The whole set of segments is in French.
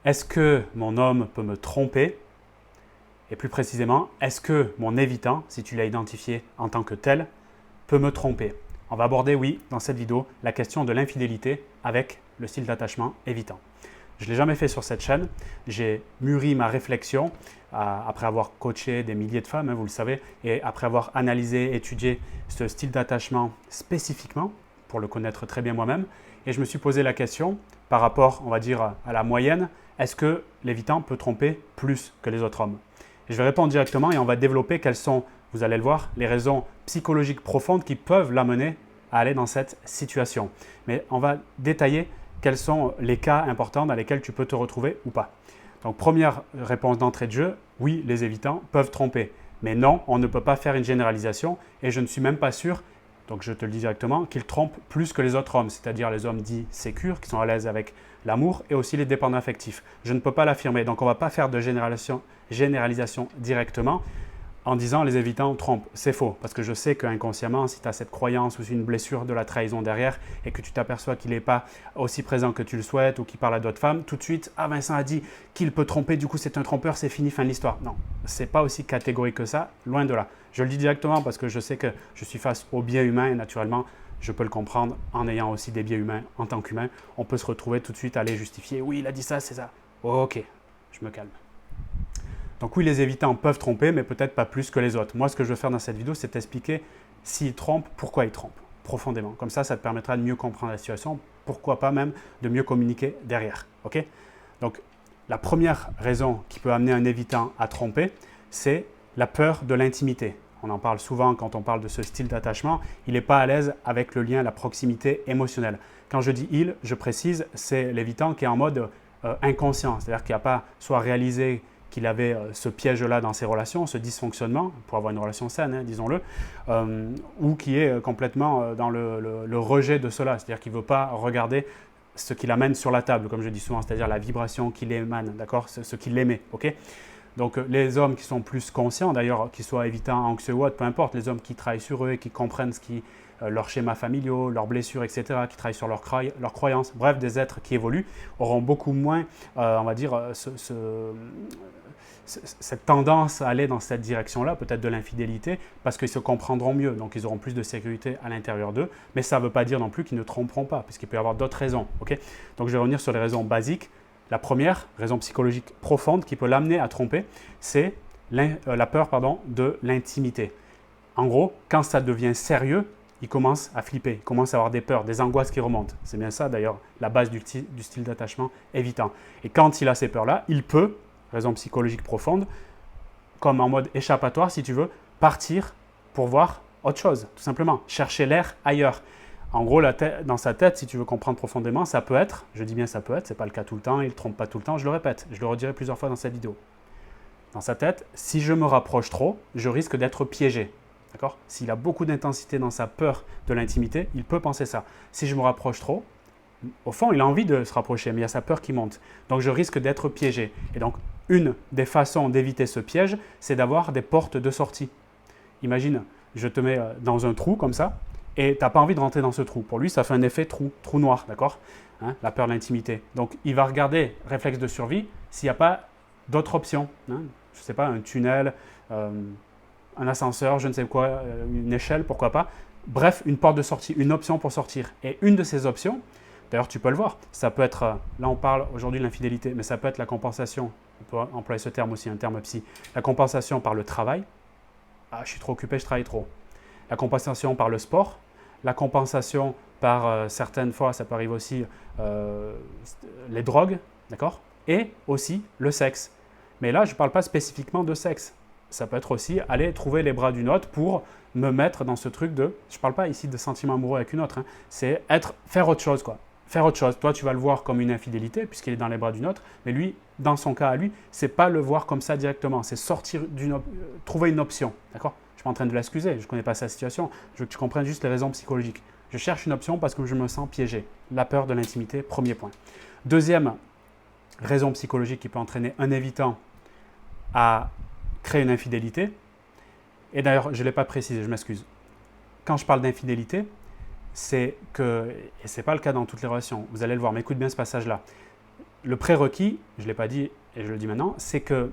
est-ce que mon homme peut me tromper? Et plus précisément, est-ce que mon évitant, si tu l'as identifié en tant que tel, peut me tromper? On va aborder, oui, dans cette vidéo, la question de l'infidélité avec le style d'attachement évitant. Je ne l'ai jamais fait sur cette chaîne. J'ai mûri ma réflexion après avoir coaché des milliers de femmes, vous le savez, et après avoir analysé, étudié ce style d'attachement spécifiquement, pour le connaître très bien moi-même. Et je me suis posé la question, par rapport, on va dire, à la moyenne, est-ce que l'évitant peut tromper plus que les autres hommes? Et je vais répondre directement et on va développer quelles sont, vous allez le voir, les raisons psychologiques profondes qui peuvent l'amener à aller dans cette situation. Mais on va détailler quels sont les cas importants dans lesquels tu peux te retrouver ou pas. Donc, première réponse d'entrée de jeu, oui, les évitants peuvent tromper. Mais non, on ne peut pas faire une généralisation et je ne suis même pas sûr, donc je te le dis directement, qu'ils trompent plus que les autres hommes, c'est-à-dire les hommes dits sécures, qui sont à l'aise avec l'amour et aussi les dépendants affectifs. Je ne peux pas l'affirmer, donc on ne va pas faire de généralisation directement en disant les évitants trompent. C'est faux, parce que je sais qu'inconsciemment, si tu as cette croyance ou une blessure de la trahison derrière et que tu t'aperçois qu'il n'est pas aussi présent que tu le souhaites ou qu'il parle à d'autres femmes, tout de suite, ah Vincent a dit qu'il peut tromper, du coup c'est un trompeur, c'est fini, fin de l'histoire. Non, ce n'est pas aussi catégorique que ça, loin de là. Je le dis directement parce que je sais que je suis face au biais humain et naturellement, je peux le comprendre en ayant aussi des biais humains en tant qu'humain. On peut se retrouver tout de suite à aller justifier, oui, il a dit ça, c'est ça. Ok, je me calme. Donc oui, les évitants peuvent tromper, mais peut-être pas plus que les autres. Moi, ce que je veux faire dans cette vidéo, c'est t'expliquer s'ils trompent, pourquoi ils trompent, profondément. Comme ça te permettra de mieux comprendre la situation, pourquoi pas même de mieux communiquer derrière. Okay? Donc, la première raison qui peut amener un évitant à tromper, c'est la peur de l'intimité. On en parle souvent quand on parle de ce style d'attachement. Il n'est pas à l'aise avec le lien, la proximité émotionnelle. Quand je dis « il », je précise, c'est l'évitant qui est en mode inconscient, c'est-à-dire qui n'a pas soit réalisé qu'il avait ce piège-là dans ses relations, ce dysfonctionnement, pour avoir une relation saine, hein, disons-le, ou qui est complètement dans le rejet de cela, c'est-à-dire qu'il ne veut pas regarder ce qu'il amène sur la table, comme je dis souvent, c'est-à-dire la vibration qu'il émane, d'accord, ce qu'il émet, ok? Donc les hommes qui sont plus conscients, d'ailleurs, qu'ils soient évitants, anxieux ou autres, peu importe, les hommes qui travaillent sur eux et qui comprennent leurs schémas familiaux, leurs blessures, etc., qui travaillent sur leurs croyances, bref, des êtres qui évoluent, auront beaucoup moins, on va dire, cette tendance à aller dans cette direction-là, peut-être de l'infidélité, parce qu'ils se comprendront mieux, donc ils auront plus de sécurité à l'intérieur d'eux, mais ça ne veut pas dire non plus qu'ils ne tromperont pas, puisqu'il peut y avoir d'autres raisons. Okay? Donc je vais revenir sur les raisons basiques. La première raison psychologique profonde qui peut l'amener à tromper, c'est la peur de l'intimité. En gros, quand ça devient sérieux, il commence à flipper, il commence à avoir des peurs, des angoisses qui remontent. C'est bien ça d'ailleurs, la base du style d'attachement évitant. Et quand il a ces peurs-là, il peut, raison psychologique profonde, comme en mode échappatoire si tu veux, partir pour voir autre chose, tout simplement, chercher l'air ailleurs. En gros, dans sa tête, si tu veux comprendre profondément, ça peut être, je dis bien ça peut être, ce n'est pas le cas tout le temps, il ne trompe pas tout le temps, je le répète, je le redirai plusieurs fois dans cette vidéo. Dans sa tête, si je me rapproche trop, je risque d'être piégé. D'accord? S'il a beaucoup d'intensité dans sa peur de l'intimité, il peut penser ça. Si je me rapproche trop, au fond, il a envie de se rapprocher, mais il y a sa peur qui monte. Donc, je risque d'être piégé. Et donc, une des façons d'éviter ce piège, c'est d'avoir des portes de sortie. Imagine, je te mets dans un trou comme ça, et tu n'as pas envie de rentrer dans ce trou. Pour lui, ça fait un effet trou noir, d'accord? Hein, la peur de l'intimité. Donc, il va regarder, réflexe de survie, s'il n'y a pas d'autres options. Hein, je ne sais pas, un tunnel, un ascenseur, je ne sais quoi, une échelle, pourquoi pas. Bref, une porte de sortie, une option pour sortir. Et une de ces options, d'ailleurs, tu peux le voir, ça peut être, là on parle aujourd'hui de l'infidélité, mais ça peut être la compensation, on peut employer ce terme aussi, un terme psy, la compensation par le travail. Ah, je suis trop occupé, je travaille trop. La compensation par le sport, la compensation par certaines fois, ça peut arriver aussi, les drogues, d'accord? Et aussi le sexe. Mais là, je ne parle pas spécifiquement de sexe. Ça peut être aussi aller trouver les bras d'une autre pour me mettre dans ce truc de, je ne parle pas ici de sentiments amoureux avec une autre, hein, c'est faire autre chose, quoi. Faire autre chose. Toi, tu vas le voir comme une infidélité puisqu'il est dans les bras d'une autre, mais lui, dans son cas à lui, c'est pas le voir comme ça directement, c'est trouver une option, d'accord? Je suis pas en train de l'excuser, je ne connais pas sa situation, je veux que tu comprennes juste les raisons psychologiques. Je cherche une option parce que je me sens piégé. La peur de l'intimité, premier point. Deuxième raison psychologique qui peut entraîner un évitant à créer une infidélité, et d'ailleurs, je ne l'ai pas précisé, je m'excuse. Quand je parle d'infidélité, c'est que, et ce n'est pas le cas dans toutes les relations, vous allez le voir, mais écoute bien ce passage-là. le prérequis, je ne l'ai pas dit et je le dis maintenant, c'est que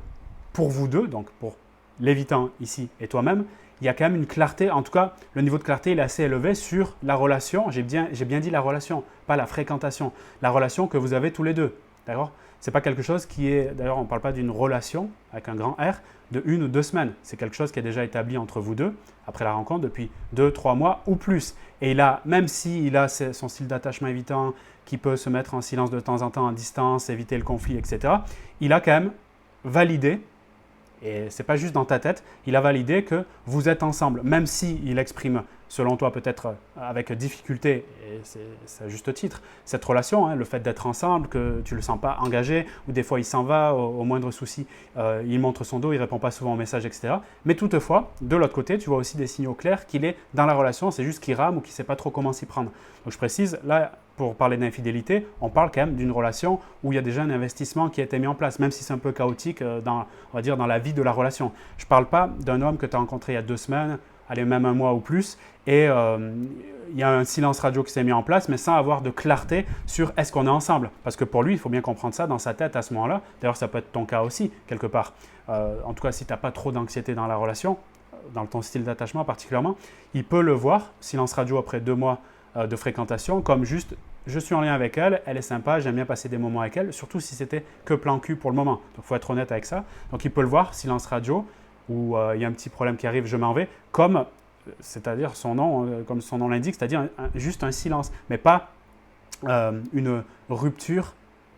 pour vous deux, donc pour l'évitant ici et toi-même, il y a quand même une clarté, en tout cas, le niveau de clarté il est assez élevé sur la relation, j'ai bien dit la relation, pas la fréquentation, la relation que vous avez tous les deux, d'accord? Ce n'est pas quelque chose qui est, d'ailleurs on ne parle pas d'une relation avec un grand R de 1 ou 2 semaines, c'est quelque chose qui est déjà établi entre vous deux, après la rencontre, depuis 2, 3 mois ou plus. Et il a, même s'il a son style d'attachement évitant, qui peut se mettre en silence de temps en temps, en distance, éviter le conflit, etc., il a quand même validé, et ce n'est pas juste dans ta tête, il a validé que vous êtes ensemble, même s'il exprime, selon toi peut-être avec difficulté, et c'est à juste titre, cette relation, hein, le fait d'être ensemble, que tu ne le sens pas engagé, ou des fois il s'en va au moindre souci, il montre son dos, il ne répond pas souvent aux messages, etc. Mais toutefois, de l'autre côté, tu vois aussi des signaux clairs qu'il est dans la relation, c'est juste qu'il rame ou qu'il ne sait pas trop comment s'y prendre. Donc je précise, là, pour parler d'infidélité, on parle quand même d'une relation où il y a déjà un investissement qui a été mis en place, même si c'est un peu chaotique on va dire, dans la vie de la relation. Je ne parle pas d'un homme que tu as rencontré il y a 2 semaines, allez, même 1 mois ou plus, et il y a un silence radio qui s'est mis en place, mais sans avoir de clarté sur est-ce qu'on est ensemble. Parce que pour lui, il faut bien comprendre ça dans sa tête à ce moment-là. D'ailleurs, ça peut être ton cas aussi, quelque part. En tout cas, si tu n'as pas trop d'anxiété dans la relation, dans ton style d'attachement particulièrement, il peut le voir, silence radio après 2 mois de fréquentation, comme juste je suis en lien avec elle, elle est sympa, j'aime bien passer des moments avec elle, surtout si c'était que plan cul pour le moment. Donc il faut être honnête avec ça. Donc il peut le voir, silence radio, où il y a un petit problème qui arrive, je m'en vais, comme, c'est-à-dire son nom, comme son nom l'indique, c'est-à-dire juste un silence, mais pas une rupture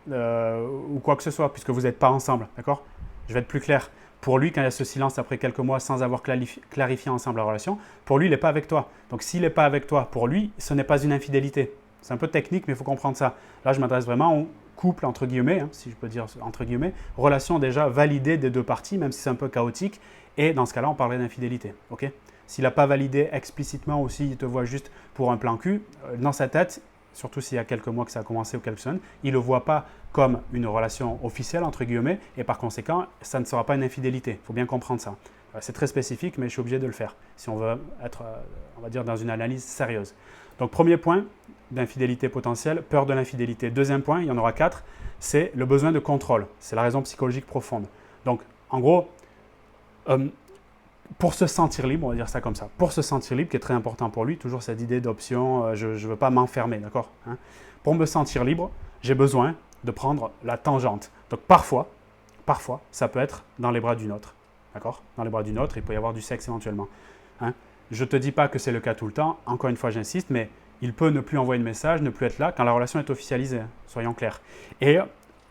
ou quoi que ce soit, puisque vous n'êtes pas ensemble, d'accord? Je vais être plus clair. Pour lui, quand il y a ce silence après quelques mois sans avoir clarifié ensemble la relation, pour lui, il n'est pas avec toi. Donc s'il n'est pas avec toi, pour lui, ce n'est pas une infidélité. C'est un peu technique, mais il faut comprendre ça. Là, je m'adresse vraiment au couple, entre guillemets, hein, si je peux dire entre guillemets, relation déjà validée des 2 parties, même si c'est un peu chaotique. Et dans ce cas-là, on parlerait d'infidélité. Okay? S'il n'a pas validé explicitement ou s'il te voit juste pour un plan cul, dans sa tête, surtout s'il y a quelques mois que ça a commencé ou quelques semaines, il ne le voit pas comme une relation officielle, entre guillemets, et par conséquent, ça ne sera pas une infidélité. Il faut bien comprendre ça. C'est très spécifique, mais je suis obligé de le faire si on veut être, on va dire, dans une analyse sérieuse. Donc, premier point d'infidélité potentielle, peur de l'infidélité. Deuxième point, il y en aura 4, c'est le besoin de contrôle. C'est la raison psychologique profonde. Donc, en gros, pour se sentir libre, on va dire ça comme ça, pour se sentir libre, qui est très important pour lui, toujours cette idée d'option, je ne veux pas m'enfermer, d'accord, hein? Pour me sentir libre, j'ai besoin de prendre la tangente. Donc, parfois, ça peut être dans les bras d'une autre. D'accord? Dans les bras d'une autre, il peut y avoir du sexe éventuellement. Hein? Je ne te dis pas que c'est le cas tout le temps, encore une fois j'insiste, mais il peut ne plus envoyer de message, ne plus être là quand la relation est officialisée, hein, soyons clairs. Et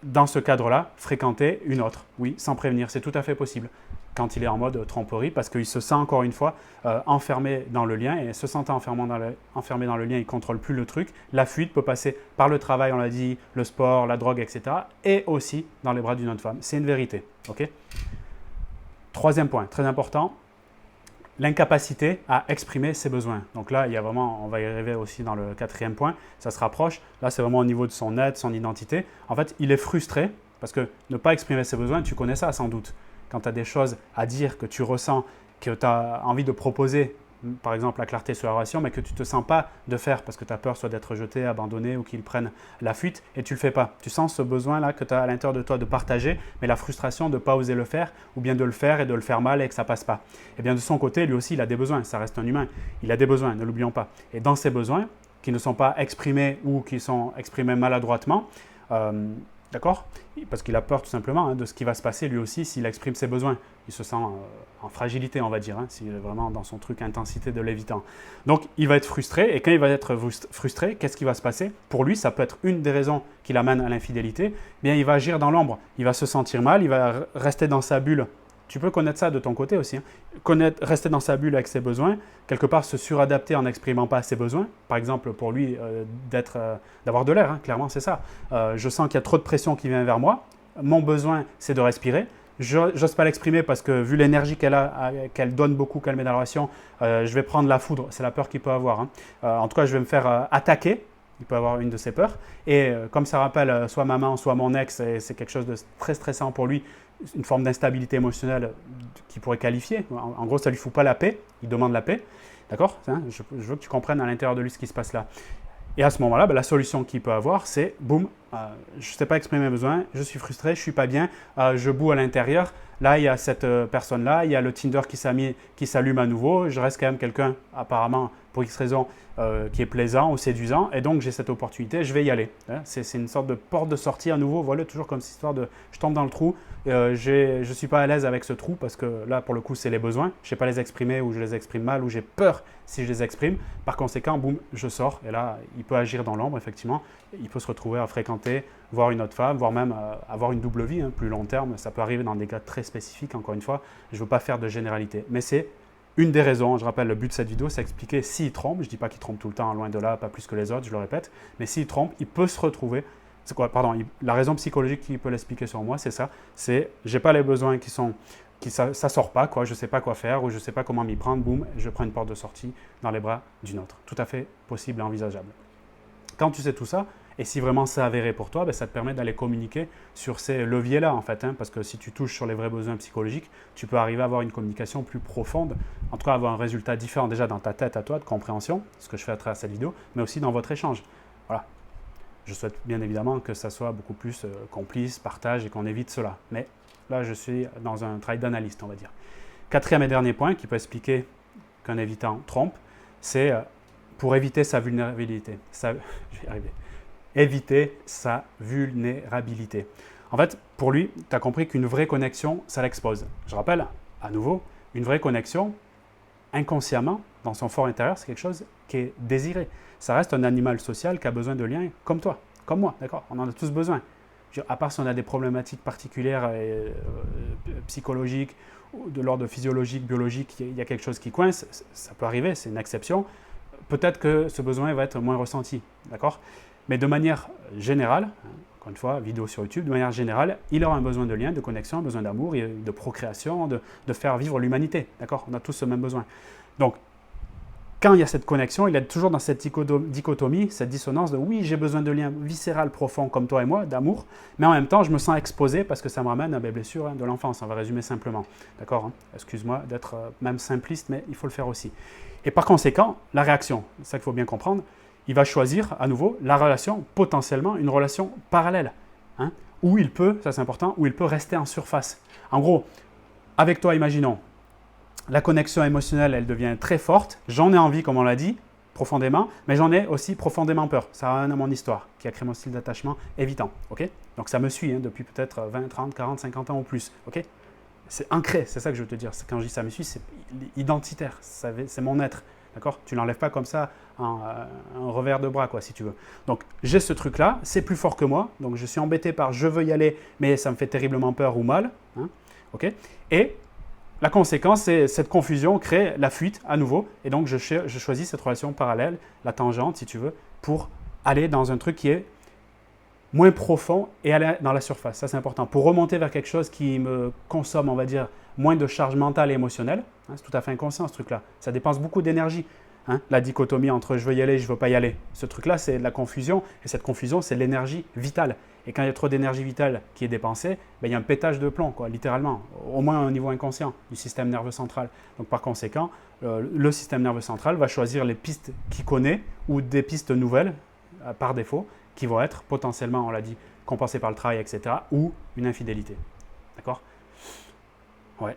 dans ce cadre-là, fréquenter une autre, oui, sans prévenir, c'est tout à fait possible quand il est en mode tromperie, parce qu'il se sent encore une fois enfermé dans le lien, et se sentant enfermé dans le lien, il ne contrôle plus le truc. La fuite peut passer par le travail, on l'a dit, le sport, la drogue, etc., et aussi dans les bras d'une autre femme. C'est une vérité. Okay? Troisième point, très important, l'incapacité à exprimer ses besoins. Donc là, il y a vraiment, on va y arriver aussi dans le 4e point, ça se rapproche. Là, c'est vraiment au niveau de son être, son identité. En fait, il est frustré parce que ne pas exprimer ses besoins, tu connais ça sans doute. Quand tu as des choses à dire que tu ressens, que tu as envie de proposer, par exemple la clarté sur la relation, mais que tu ne te sens pas de faire parce que tu as peur soit d'être jeté, abandonné ou qu'ils prennent la fuite et tu ne le fais pas. Tu sens ce besoin-là que tu as à l'intérieur de toi de partager, mais la frustration de ne pas oser le faire ou bien de le faire et de le faire mal et que ça ne passe pas. Et bien de son côté, lui aussi, il a des besoins. Ça reste un humain. Il a des besoins, ne l'oublions pas. Et dans ces besoins, qui ne sont pas exprimés ou qui sont exprimés maladroitement, d'accord? Parce qu'il a peur tout simplement de ce qui va se passer lui aussi s'il exprime ses besoins. Il se sent en fragilité, on va dire, s'il est vraiment dans son truc intensité de l'évitant. Donc, il va être frustré et quand il va être frustré, qu'est-ce qui va se passer? Pour lui, ça peut être une des raisons qui l'amène à l'infidélité. Bien, il va agir dans l'ombre. Il va se sentir mal, il va rester dans sa bulle. Tu peux connaître ça de ton côté aussi. Rester dans sa bulle avec ses besoins, quelque part se suradapter en n'exprimant pas ses besoins. Par exemple, pour lui, d'avoir de l'air, clairement, c'est ça. Je sens qu'il y a trop de pression qui vient vers moi. Mon besoin, c'est de respirer. Je n'ose pas l'exprimer parce que vu l'énergie qu'elle a, qu'elle donne beaucoup, qu'elle met dans la relation, je vais prendre la foudre. C'est la peur qu'il peut avoir. En tout cas, je vais me faire attaquer. Il peut avoir une de ses peurs. Et comme ça rappelle soit maman, soit mon ex, et c'est quelque chose de très stressant pour lui, une forme d'instabilité émotionnelle qu'il pourrait qualifier. En gros, ça ne lui fout pas la paix. Il demande la paix. D'accord? Je veux que tu comprennes à l'intérieur de lui ce qui se passe là. Et à ce moment-là, la solution qu'il peut avoir, c'est boum, je ne sais pas exprimer mes besoins, je suis frustré, je ne suis pas bien, je boue à l'intérieur. Là, il y a cette personne-là, il y a le Tinder qui s'allume à nouveau. Je reste quand même quelqu'un, apparemment, pour X raison, qui est plaisant ou séduisant. Et donc, j'ai cette opportunité, je vais y aller. C'est une sorte de porte de sortie à nouveau. Voilà, toujours comme cette histoire de je tombe dans le trou. Je ne suis pas à l'aise avec ce trou parce que là, pour le coup, c'est les besoins. Je ne sais pas les exprimer ou je les exprime mal ou j'ai peur si je les exprime. Par conséquent, boum, je sors. Et là, il peut agir dans l'ombre, effectivement. Il peut se retrouver à fréquenter, voir une autre femme, voire même avoir une double vie, plus long terme. Ça peut arriver dans des cas très spécifiques, encore une fois. Je ne veux pas faire de généralité. Mais c'est une des raisons, je rappelle, le but de cette vidéo, c'est expliquer s'il trompe. Je ne dis pas qu'il trompe tout le temps, loin de là, pas plus que les autres, je le répète. Mais s'il trompe, il peut se retrouver. C'est quoi, pardon, la raison psychologique qui peut l'expliquer sur moi, c'est ça. C'est, j'ai pas les besoins ça sort pas, quoi. Je ne sais pas quoi faire ou je ne sais pas comment m'y prendre. Boum, je prends une porte de sortie dans les bras d'une autre. Tout à fait possible et envisageable. Quand tu sais tout ça, et si vraiment c'est avéré pour toi, ça te permet d'aller communiquer sur ces leviers-là, en fait. Parce que si tu touches sur les vrais besoins psychologiques, tu peux arriver à avoir une communication plus profonde, en tout cas avoir un résultat différent déjà dans ta tête à toi, de compréhension, ce que je fais à travers cette vidéo, mais aussi dans votre échange. Voilà. Je souhaite bien évidemment que ça soit beaucoup plus complice, partage et qu'on évite cela. Mais là, je suis dans un travail d'analyste, on va dire. Quatrième et dernier point qui peut expliquer qu'un évitant trompe, c'est pour éviter sa vulnérabilité. Je vais y arriver. Éviter sa vulnérabilité. En fait, pour lui, tu as compris qu'une vraie connexion, ça l'expose. Je rappelle, à nouveau, une vraie connexion, inconsciemment, dans son fort intérieur, c'est quelque chose qui est désiré. Ça reste un animal social qui a besoin de liens comme toi, comme moi, d'accord? On en a tous besoin. À part si on a des problématiques particulières psychologiques, ou de l'ordre physiologique, biologique, il y a quelque chose qui coince, ça peut arriver, c'est une exception. Peut-être que ce besoin va être moins ressenti, d'accord? Mais de manière générale, encore une fois, vidéo sur YouTube, de manière générale, il aura un besoin de lien, de connexion, un besoin d'amour, de procréation, de faire vivre l'humanité, d'accord? On a tous ce même besoin. Donc, quand il y a cette connexion, il est toujours dans cette dichotomie, cette dissonance de oui, j'ai besoin de liens viscéral profonds comme toi et moi, d'amour, mais en même temps, je me sens exposé parce que ça me ramène à mes blessures de l'enfance. On va résumer simplement. D'accord? Excuse-moi d'être même simpliste, mais il faut le faire aussi. Et par conséquent, la réaction, c'est ça qu'il faut bien comprendre, il va choisir à nouveau la relation, potentiellement une relation parallèle, où il peut, ça c'est important, où il peut rester en surface. En gros, avec toi, imaginons, la connexion émotionnelle, elle devient très forte. J'en ai envie, comme on l'a dit, profondément, mais j'en ai aussi profondément peur. Ça ramène à mon histoire, qui a créé mon style d'attachement évitant. Okay? Donc ça me suit depuis peut-être 20, 30, 40, 50 ans ou plus. Okay? C'est ancré, c'est ça que je veux te dire. Quand je dis ça me suit, c'est identitaire, c'est mon être. D'accord? Tu ne l'enlèves pas comme ça un revers de bras, quoi, si tu veux. Donc j'ai ce truc-là, c'est plus fort que moi, donc je suis embêté par je veux y aller, mais ça me fait terriblement peur ou mal. Okay? Et la conséquence, c'est cette confusion crée la fuite à nouveau. Et donc, je choisis cette relation parallèle, la tangente, si tu veux, pour aller dans un truc qui est moins profond et aller dans la surface. Ça, c'est important. Pour remonter vers quelque chose qui me consomme, on va dire, moins de charge mentale et émotionnelle. C'est tout à fait inconscient, ce truc-là. Ça dépense beaucoup d'énergie. La dichotomie entre je veux y aller, je ne veux pas y aller. Ce truc-là, c'est de la confusion. Et cette confusion, c'est de l'énergie vitale. Et quand il y a trop d'énergie vitale qui est dépensée, il y a un pétage de plomb, quoi, littéralement, au moins au niveau inconscient du système nerveux central. Donc par conséquent, le système nerveux central va choisir les pistes qu'il connaît ou des pistes nouvelles, par défaut, qui vont être potentiellement, on l'a dit, compensées par le travail, etc., ou une infidélité. D'accord? Ouais.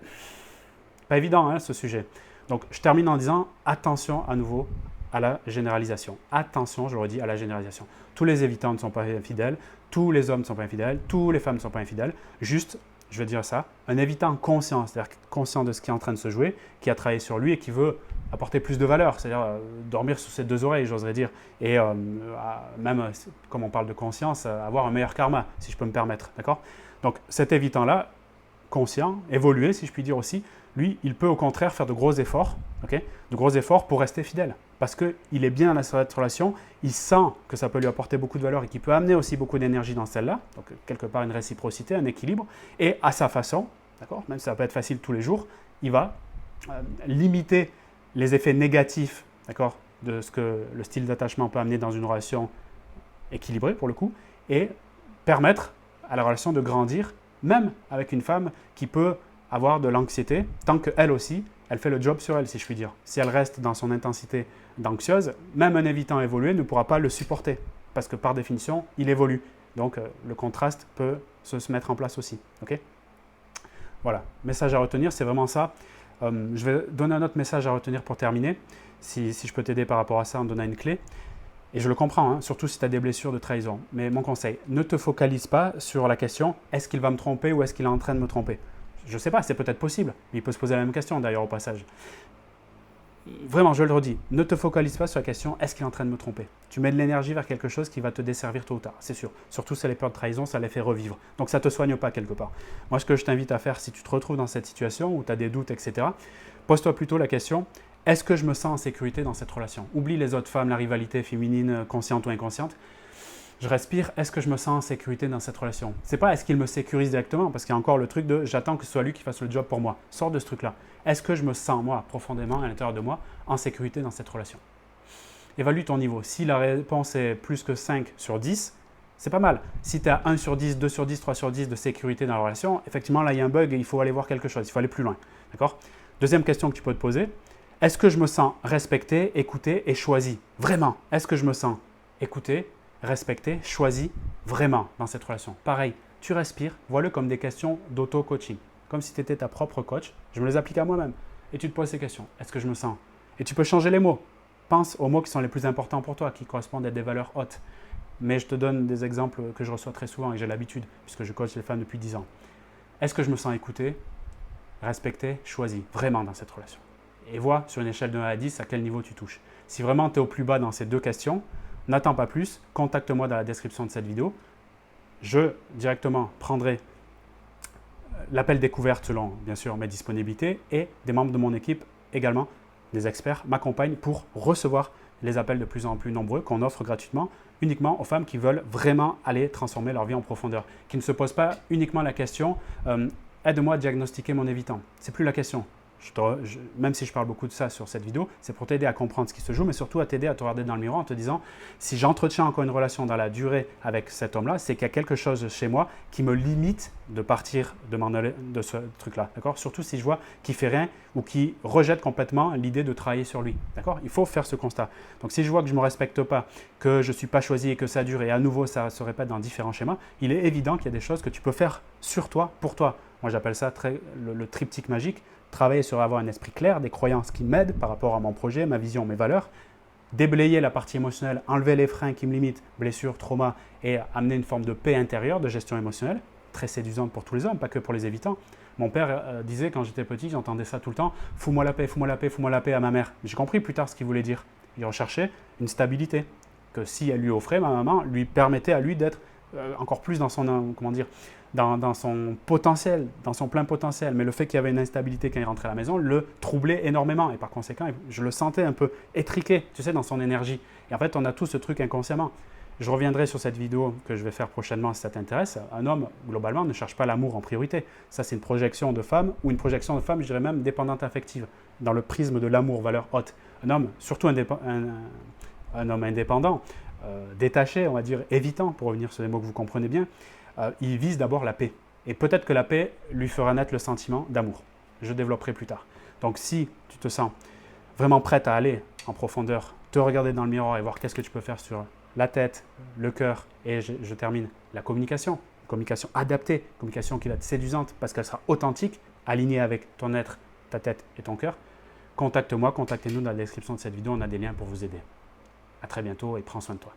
Pas évident, ce sujet. Donc je termine en disant attention à nouveau à la généralisation. Attention, je le redis, à la généralisation. Tous les évitants ne sont pas infidèles, tous les hommes ne sont pas infidèles, toutes les femmes ne sont pas infidèles. Juste, je vais dire ça, un évitant conscient, c'est-à-dire conscient de ce qui est en train de se jouer, qui a travaillé sur lui et qui veut apporter plus de valeur, c'est-à-dire dormir sur ses deux oreilles, j'oserais dire, et même, comme on parle de conscience, avoir un meilleur karma, si je peux me permettre, d'accord? Donc cet évitant-là, conscient, évolué, si je puis dire aussi, lui, il peut au contraire faire de gros efforts, de gros efforts pour rester fidèle. Parce qu'il est bien dans cette relation, il sent que ça peut lui apporter beaucoup de valeur et qu'il peut amener aussi beaucoup d'énergie dans celle-là. Donc, quelque part, une réciprocité, un équilibre. Et à sa façon, d'accord, même si ça peut être facile tous les jours, il va limiter les effets négatifs, d'accord, de ce que le style d'attachement peut amener dans une relation équilibrée, pour le coup, et permettre à la relation de grandir, même avec une femme qui peut avoir de l'anxiété, tant qu'elle aussi, elle fait le job sur elle, si je puis dire. Si elle reste dans son intensité d'anxieuse, même un évitant évolué ne pourra pas le supporter, parce que par définition, il évolue. Donc, le contraste peut se mettre en place aussi. Okay, voilà, message à retenir, c'est vraiment ça. Je vais donner un autre message à retenir pour terminer, si je peux t'aider par rapport à ça en donnant une clé. Et je le comprends, hein, surtout si tu as des blessures de trahison. Mais mon conseil, ne te focalise pas sur la question « est-ce qu'il va me tromper ou est-ce qu'il est en train de me tromper ?» Je ne sais pas, c'est peut-être possible. Il peut se poser la même question d'ailleurs au passage. Vraiment, je le redis, ne te focalise pas sur la question « est-ce qu'il est en train de me tromper ?» Tu mets de l'énergie vers quelque chose qui va te desservir tôt ou tard, c'est sûr. Surtout si les peurs de trahison, ça les fait revivre. Donc ça ne te soigne pas quelque part. Moi, ce que je t'invite à faire, si tu te retrouves dans cette situation où tu as des doutes, etc., pose-toi plutôt la question « est-ce que je me sens en sécurité dans cette relation ?» Oublie les autres femmes, la rivalité féminine, consciente ou inconsciente. Je respire, est-ce que je me sens en sécurité dans cette relation? C'est pas est-ce qu'il me sécurise directement, parce qu'il y a encore le truc de j'attends que ce soit lui qui fasse le job pour moi. Sors de ce truc-là. Est-ce que je me sens, moi, profondément, à l'intérieur de moi, en sécurité dans cette relation? Évalue ton niveau. Si la réponse est plus que 5 sur 10, c'est pas mal. Si tu as 1 sur 10, 2 sur 10, 3 sur 10 de sécurité dans la relation, effectivement, là, il y a un bug et il faut aller voir quelque chose. Il faut aller plus loin. D'accord? Deuxième question que tu peux te poser. Est-ce que je me sens respecté, écouté et choisi? Vraiment. Est-ce que je me sens écouté, respecté, choisi vraiment dans cette relation? Pareil, tu respires, vois-le comme des questions d'auto-coaching. Comme si tu étais ta propre coach. Je me les applique à moi-même. Et tu te poses ces questions. Est-ce que je me sens? Et tu peux changer les mots. Pense aux mots qui sont les plus importants pour toi, qui correspondent à des valeurs hautes. Mais je te donne des exemples que je reçois très souvent et j'ai l'habitude, puisque je coach les femmes depuis 10 ans. Est-ce que je me sens écouté, respecté, choisi vraiment dans cette relation? Et vois sur une échelle de 1 à 10 à quel niveau tu touches. Si vraiment tu es au plus bas dans ces deux questions, n'attends pas plus, contacte-moi dans la description de cette vidéo. Je directement prendrai l'appel découverte selon bien sûr mes disponibilités et des membres de mon équipe également, des experts, m'accompagnent pour recevoir les appels de plus en plus nombreux qu'on offre gratuitement uniquement aux femmes qui veulent vraiment aller transformer leur vie en profondeur, qui ne se posent pas uniquement la question aide-moi à diagnostiquer mon évitant. Ce n'est plus la question. Même si je parle beaucoup de ça sur cette vidéo, c'est pour t'aider à comprendre ce qui se joue, mais surtout à t'aider à te regarder dans le miroir en te disant si j'entretiens encore une relation dans la durée avec cet homme-là, c'est qu'il y a quelque chose chez moi qui me limite de partir de ce truc-là. D'accord? Surtout si je vois qu'il ne fait rien ou qu'il rejette complètement l'idée de travailler sur lui. D'accord? Il faut faire ce constat. Donc si je vois que je ne me respecte pas, que je ne suis pas choisi et que ça dure et à nouveau ça se répète dans différents schémas, il est évident qu'il y a des choses que tu peux faire sur toi, pour toi. Moi j'appelle ça le triptyque magique. Travailler sur avoir un esprit clair, des croyances qui m'aident par rapport à mon projet, ma vision, mes valeurs, déblayer la partie émotionnelle, enlever les freins qui me limitent, blessures, traumas, et amener une forme de paix intérieure, de gestion émotionnelle, très séduisante pour tous les hommes, pas que pour les évitants. Mon père disait quand j'étais petit, j'entendais ça tout le temps, « fous-moi la paix, fous-moi la paix, fous-moi la paix » à ma mère. J'ai compris plus tard ce qu'il voulait dire. Il recherchait une stabilité, que si elle lui offrait, ma maman lui permettait à lui d'être encore plus dans son, comment dire, dans son potentiel, dans son plein potentiel. Mais le fait qu'il y avait une instabilité quand il rentrait à la maison le troublait énormément. Et par conséquent, je le sentais un peu étriqué, tu sais, dans son énergie. Et en fait, on a tout ce truc inconsciemment. Je reviendrai sur cette vidéo que je vais faire prochainement si ça t'intéresse. Un homme, globalement, ne cherche pas l'amour en priorité. Ça, c'est une projection de femme, ou une projection de femme, je dirais même, dépendante affective, dans le prisme de l'amour, valeur haute. Un homme, surtout un homme indépendant, détaché, on va dire, évitant, pour revenir sur les mots que vous comprenez bien, il vise d'abord la paix. Et peut-être que la paix lui fera naître le sentiment d'amour. Je développerai plus tard. Donc si tu te sens vraiment prête à aller en profondeur, te regarder dans le miroir et voir qu'est-ce que tu peux faire sur la tête, le cœur, et je termine, la communication adaptée, communication qui va être séduisante parce qu'elle sera authentique, alignée avec ton être, ta tête et ton cœur, contacte-moi, contactez-nous dans la description de cette vidéo, on a des liens pour vous aider. À très bientôt et prends soin de toi.